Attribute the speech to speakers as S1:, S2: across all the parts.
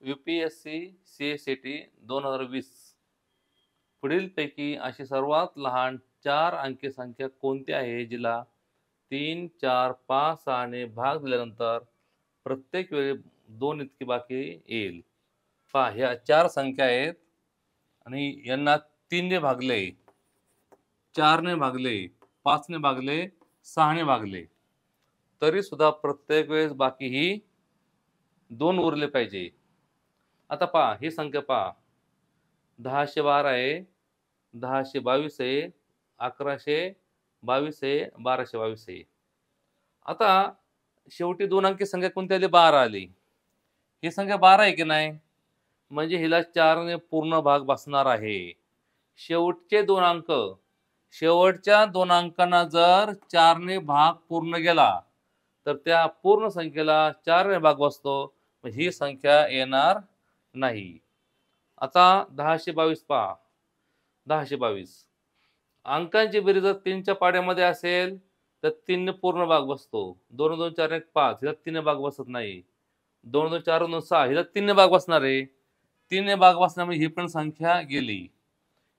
S1: UPSC CSAT 2020 पुढीलपैकी अशी सर्वात लहान 4 अंकी संख्या कोणती आहे जिला 3, 4, 5, 6 ने भाग दिल्यानंतर प्रत्येक वेळी 2 इतकी बाकी येईल. पहा ह्या 4 संख्या आहेत आणि यांना 3 ने भागले, 4 ने भागले, 5 ने भागले, 6 ने भागले, तरी सुद्धा प्रत्येक वेळेस बाकी ही 2 उरले पाहिजे. आता पहा ही संख्या पहा 1012 आहे, 1022 आहे, 1122 आहे, 1222 आहे. आता शेवटी 2 अंकी संख्या कोणती आली 12 आली. ही संख्या 12 आहे की नाही, म्हणजे हिला 4 ने पूर्ण भाग बसणार आहे. शेवटचे 2 अंक, शेवटच्या 2 अंकांना जर 4 ने भाग पूर्ण गेला तर त्या पूर्ण संख्येला 4 ने भाग बसतो, ही संख्या येणार नाही. आता 1022 पहा 1022 अंकांची बेरीज जर 3च्या पाड्यामध्ये असेल तर 3 ने पूर्ण भाग बसतो. 2 2 4 1 5 हिला 3 ने भाग बसत नाही. 2 2 4 2 6 हिला 3 ने भाग बसणार आहे. 3 ने भाग बसण्यामुळे ही पण संख्या गेली.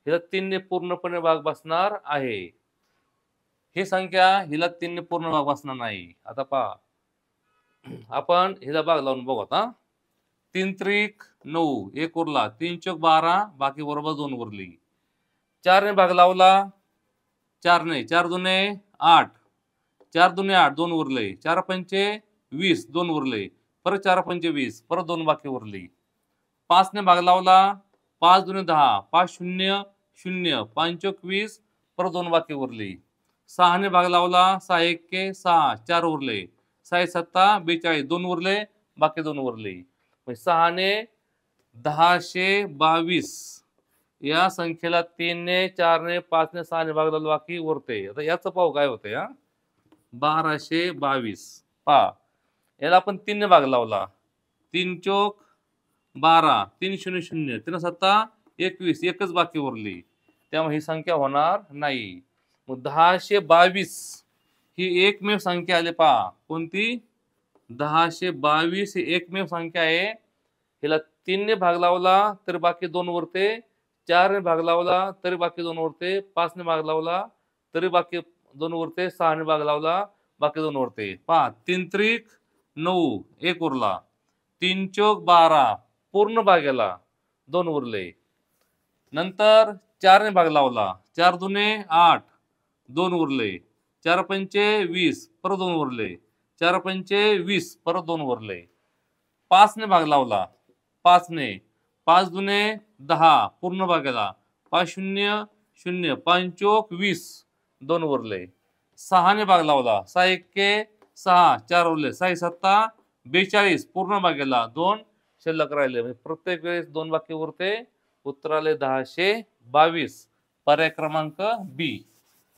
S1: हिला 3 ने पूर्णपणे भाग बसणार आहे. ही संख्या हिला 3 ने पूर्ण भाग बसणार नाही. आता पहा आपण हिला भाग लावून बघू आता. 3 त्रिक 9 1 उरला, 3 चौक 12 बाकी बरोबर 2 उरली. 4 ने भाग लावला, 4 ने 4 दुने 8, 4 दुने 8 2 उरले, 4 पंचे 20 2 उरले, परत 4 पंचे 20 परत 2 बाकी उरली. 5 ने भाग लावला, 5 दुने 10 5 0 0 5 चौक 20 परत 2 बाकी उरली. 6 ने भाग लावला, 6 1 6 4 उरले, 6 7 42 2 उरले, बाकी 2 उरले. 6 ने 1022 या संख्येला 3 ने 4 ने 5 ने 6 ने भाग लावला, बाकी उरते. आता याचं पाहू काय होतंय. 1222 पहा याला आपण 3 ने भाग लावला, 3 चौक 12 3 0 0 3 7 21 एकच बाकी उरली, त्यामुळे ही संख्या होणार नाही. मग 1022 ही एकमेव संख्या आली पहा. कोणती 1022 ही एकमेव संख्या आहे. हिला 3 ने भाग लावला तर बाकी 2 उरते, 4 ने भाग लावला तरी बाकी 2 उरते, 5 ने भाग लावला तरी बाकी 2 उरते, 6 ने भाग लावला बाकी 2 उरते. पहा 3 त्रिक 9 1 उरला, 3 चौक 12 पूर्ण भाग गेला 2 उरले. नंतर 4 ने भाग लावला, 4 दुने 8 2 उरले, 4 पंचे 20 परत 2 उरले, 4 पंचे 20 परत 2 उरले. 5 ने भाग लावला, 5 ने 5 दुने 10 पूर्ण भाग गेला, 5 0 0 5 चौक 20 2 उरले. 6 ने भाग लावला, 6 1 6 4 उरले, 6 7 42 पूर्ण भाग गेला, 2 शिल्लक राहिले. म्हणजे प्रत्येक वेळेस 2 बाकी उरते. उत्तर आले 1022. पर्याय क्रमांक बी.